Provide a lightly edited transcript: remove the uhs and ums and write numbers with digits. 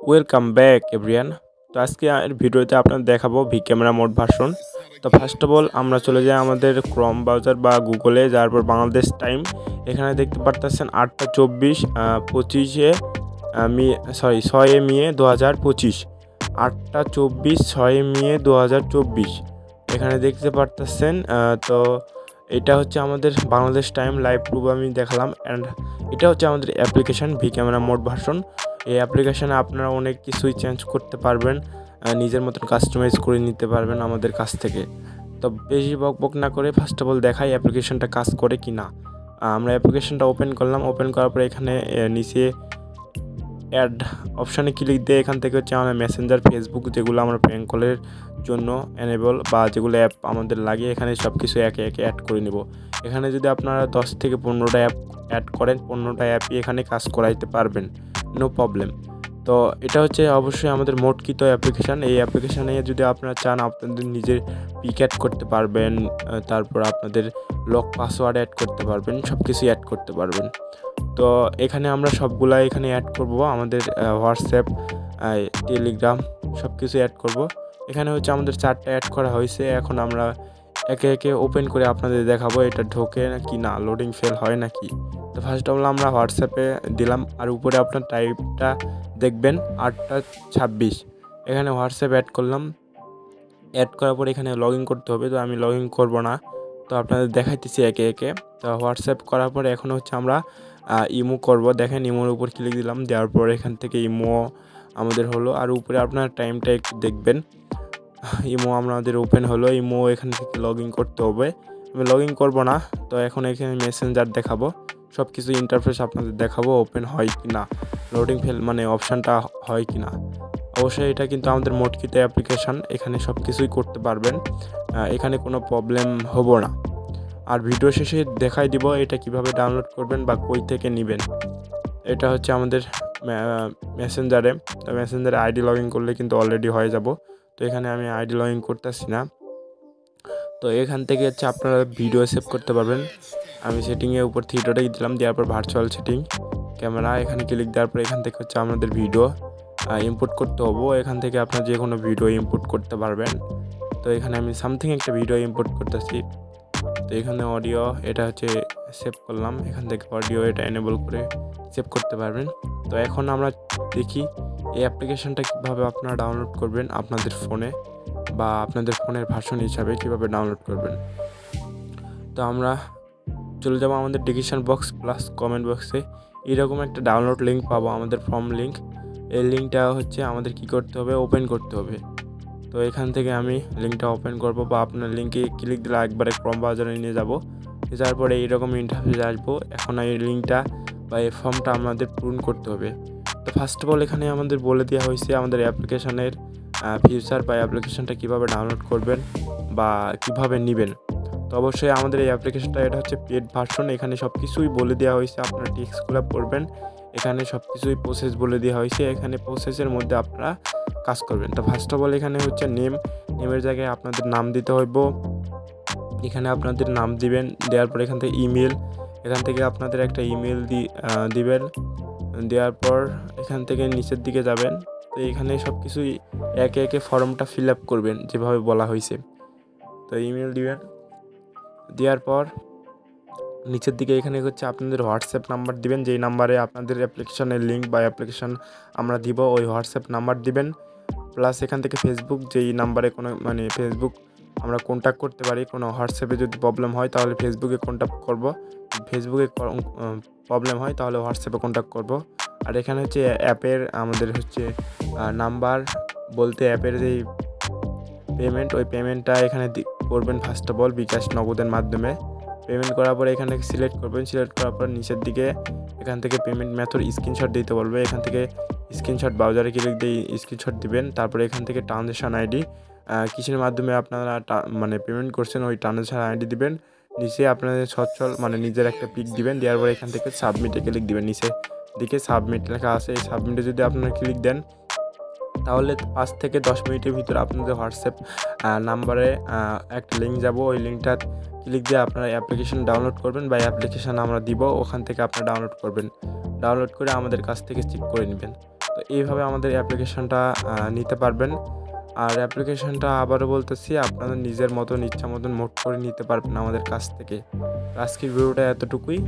Welcome back everyone. তো আজকে ভিডিওতে আপনাদের দেখাবো ভি ক্যামেরা মোড ভার্সন। তো ফার্স্ট অফ অল আমরা চলে যাই আমাদের ক্রোম ব্রাউজার বা গুগলে, যাওয়ার পর বাংলাদেশ টাইম এখানে দেখতে পারতেছেন 8টা 24 25 6 মে 2025, 8টা 24 6 মে 2024 এখানে দেখতে পারতেছেন। তো এটা হচ্ছে আমাদের বাংলাদেশ টাইম লাইভ প্রুফ আমি দেখালাম। অ্যান্ড এটা হচ্ছে আমাদের application V camera mode version. এই অ্যাপ্লিকেশানে আপনারা অনেক কিছুই চেঞ্জ করতে পারবেন, নিজের মতন কাস্টমাইজ করে নিতে পারবেন আমাদের কাছ থেকে। তো বেশি বক না করে ফার্স্ট অফ অল দেখাই অ্যাপ্লিকেশনটা কাজ করে কি না। আমরা অ্যাপ্লিকেশনটা ওপেন করলাম। ওপেন করার পরে এখানে নিচে অ্যাড অপশানে ক্লিক দিয়ে এখান থেকে হচ্ছে আমরা মেসেঞ্জার, ফেসবুক যেগুলো আমরা প্র্যাঙ্ক কলের জন্য এনেবল বা যেগুলো অ্যাপ আমাদের লাগে এখানে সব কিছু একে একে অ্যাড করে নেব। এখানে যদি আপনারা 10 থেকে 15টা অ্যাপ অ্যাড করেন, 15টা অ্যাপই এখানে কাজ করাইতে পারবেন, নো প্রবলেম। তো এটা হচ্ছে অবশ্যই আমাদের মোটকৃত অ্যাপ্লিকেশান। এই অ্যাপ্লিকেশানে যদি আপনারা চান আপনাদের নিজের পিক অ্যাড করতে পারবেন, তারপর আপনাদের লক পাসওয়ার্ড অ্যাড করতে পারবেন, সব কিছুই অ্যাড করতে পারবেন। তো এখানে আমরা সবগুলা এখানে অ্যাড করব, আমাদের হোয়াটসঅ্যাপ, টেলিগ্রাম সব কিছু অ্যাড করব। এখানে হচ্ছে আমাদের 4টা অ্যাড করা হয়েছে। এখন আমরা একে একে ওপেন করে আপনাদের দেখাবো এটা ঢোকে কি না, লোডিং ফেল হয় নাকি। তো ফার্স্ট অফ অল আমরা হোয়াটসঅ্যাপে দিলাম, আর উপরে আপনার টাইপটা দেখবেন 8টা 26, এখানে হোয়াটসঅ্যাপ অ্যাড করলাম। অ্যাড করার পর এখানে লগ ইন করতে হবে, তো আমি লগ ইন করবো না, তো আপনাদের দেখাইতেছি একে একে। তো হোয়াটসঅ্যাপ করার পরে এখন হচ্ছে আমরা ইমো করব। দেখেন ইমোর উপর ক্লিক দিলাম, দেওয়ার পর এখান থেকে ইমো আমাদের হলো। আর উপরে আপনার টাইমটা একটু দেখবেন, ইমো আমাদের ওপেন হলো। ইমো এখান থেকে লগ ইন করতে হবে, আমি লগ ইন করবো না। তো এখন এখানে মেসেঞ্জার দেখাবো, সব কিছু ইন্টারফেস আপনাদের দেখাবো ওপেন হয় কি না, লোডিং ফেল মানে অপশানটা হয় কি না। অবশ্যই এটা কিন্তু আমাদের মোটকৃত অ্যাপ্লিকেশান, এখানে সব কিছুই করতে পারবেন, এখানে কোনো প্রবলেম হবো না। আর ভিডিও শেষে দেখাই দিব এটা কিভাবে ডাউনলোড করবেন বা কই থেকে নেবেন। এটা হচ্ছে আমাদের মেসেঞ্জারে। তো মেসেঞ্জারে আইডি লগ ইন করলে কিন্তু অলরেডি হয়ে যাব। তো এখানে আমি আইডি লগ ইন করতেছি না। তো এখান থেকে হচ্ছে আপনারা ভিডিও সেভ করতে পারবেন। আমি সেটিংয়ের উপর থিয়েটারটাই দিলাম, দেওয়ার পর ভার্চুয়াল সেটিং ক্যামেরা এখানে ক্লিক দেওয়ার পর এখান থেকে হচ্ছে আমাদের ভিডিও ইম্পোর্ট করতে হবো। এখান থেকে আপনার যে কোনো ভিডিও ইম্পোর্ট করতে পারবেন। তো এখানে আমি সামথিং একটা ভিডিও ইম্পোর্ট করতেছি। তো এখানে অডিও এটা হচ্ছে সেভ করলাম, এখান থেকে অডিও এটা এনেবল করে সেভ করতে পারবেন। তো এখন আমরা দেখি এই অ্যাপ্লিকেশনটা কীভাবে আপনারা ডাউনলোড করবেন আপনাদের ফোনে, বা আপনাদের ফোনের ভার্সন হিসাবে কীভাবে ডাউনলোড করবেন। তো আমরা চলে যাব আমাদের ডিসক্রিপশন বক্স প্লাস কমেন্ট বক্সে, এরকম একটা ডাউনলোড লিঙ্ক পাবো, আমাদের ফর্ম লিঙ্ক। এই লিঙ্কটা হচ্ছে আমাদের কি করতে হবে, ওপেন করতে হবে। তো এখান থেকে আমি লিঙ্কটা ওপেন করব, বা আপনার লিঙ্কে ক্লিক দিলে একবারে ক্রোম ব্রাউজারে নিয়ে যাব। যাওয়ার পরে এইরকম ইন্টারফেস আসবো। এখন এই লিঙ্কটা বা এই ফর্মটা আমাদের পূরণ করতে হবে। তো ফার্স্ট অফ অল এখানে আমাদের বলে দেওয়া হয়েছে আমাদের অ্যাপ্লিকেশনের ফিচার বা অ্যাপ্লিকেশনটা কীভাবে ডাউনলোড করবেন বা কীভাবে নেবেন। তো অবশ্যই আমাদের এই অ্যাপ্লিকেশনটা এটা হচ্ছে পেড ভার্সন, এখানে সব কিছুই বলে দেওয়া হয়েছে, আপনারা টেক্সটগুলো পড়বেন, এখানে সব কিছুই প্রসেস বলে দেওয়া হয়েছে, এখানে প্রসেসের মধ্যে আপনারা কাজ করবেন। তো ফার্স্ট অফ অল এখানে হচ্ছে নেমের জায়গায় আপনাদের নাম দিতে হইব, এখানে আপনাদের নাম দিবেন। দেওয়ার পর এখান থেকে ইমেল, এখান থেকে আপনাদের একটা ইমেল দিবেন। দেওয়ার পর এখান থেকে নিচের দিকে যাবেন। তো এখানে সব কিছুই একে একে ফর্মটা ফিল আপ করবেন যেভাবে বলা হয়েছে। তো ইমেল দিবেন, দেওয়ার পর নিচের দিকে এখানে হচ্ছে আপনাদের হোয়াটসঅ্যাপ নাম্বার দিবেন, যেই নাম্বারে আপনাদের অ্যাপ্লিকেশনের লিঙ্ক বা অ্যাপ্লিকেশন আমরা দিব ওই হোয়াটসঅ্যাপ নাম্বার দিবেন। প্লাস এখান থেকে ফেসবুক, যেই নাম্বারে কোনো মানে ফেসবুক আমরা কন্ট্যাক্ট করতে পারি, কোনো হোয়াটসঅ্যাপে যদি প্রবলেম হয় তাহলে ফেসবুকে কন্ট্যাক্ট করব, ফেসবুকে প্রবলেম হয় তাহলে হোয়াটসঅ্যাপে কন্ট্যাক্ট করব। আর এখানে হচ্ছে অ্যাপের আমাদের হচ্ছে নাম্বার বলতে অ্যাপের যেই পেমেন্ট, ওই পেমেন্টটা এখানে করবেন ফার্স্ট অফ অল বিকাশ নগদের মাধ্যমে। পেমেন্ট করার পরে এখানে সিলেক্ট করবেন, সিলেক্ট করার পর নিচের দিকে এখান থেকে পেমেন্ট মেথড স্ক্রিনশট দিতে বলবে, এখান থেকে স্ক্রিনশট ব্রাউজারে ক্লিক দিয়ে স্ক্রিনশট দিবেন। তারপরে এখান থেকে ট্রানজ্যাকশন আইডি কিসের মাধ্যমে আপনারা মানে পেমেন্ট করছেন ওই ট্রানজ্যাকশন আইডি দিবেন। নিচে আপনাদের সচ্ছল মানে নিজের একটা পিক দিবেন, দেওয়ার পরে এখান থেকে সাবমিটে ক্লিক দিবেন। নিচে দিকে সাবমিট লেখা আছে, এই সাবমিটে যদি আপনারা ক্লিক দেন তাহলে 5 থেকে 10 মিনিটের ভিতরে আপনাদের হোয়াটসঅ্যাপ নাম্বারে একটা লিঙ্ক যাব, ওই লিঙ্কটা ক্লিক দিয়ে আপনারা অ্যাপ্লিকেশন ডাউনলোড করবেন বা অ্যাপ্লিকেশান আমরা দিব, ওখান থেকে আপনারা ডাউনলোড করবেন। ডাউনলোড করে আমাদের কাছ থেকে চেক করে নেবেন। তো এইভাবে আমাদের অ্যাপ্লিকেশনটা নিতে পারবেন। আর অ্যাপ্লিকেশনটা আবারও বলতেছি, আপনাদের নিজের মতন ইচ্ছা মতন মোড করে নিতে পারবেন আমাদের কাছ থেকে। আজকের ভিডিওটা এতটুকুই।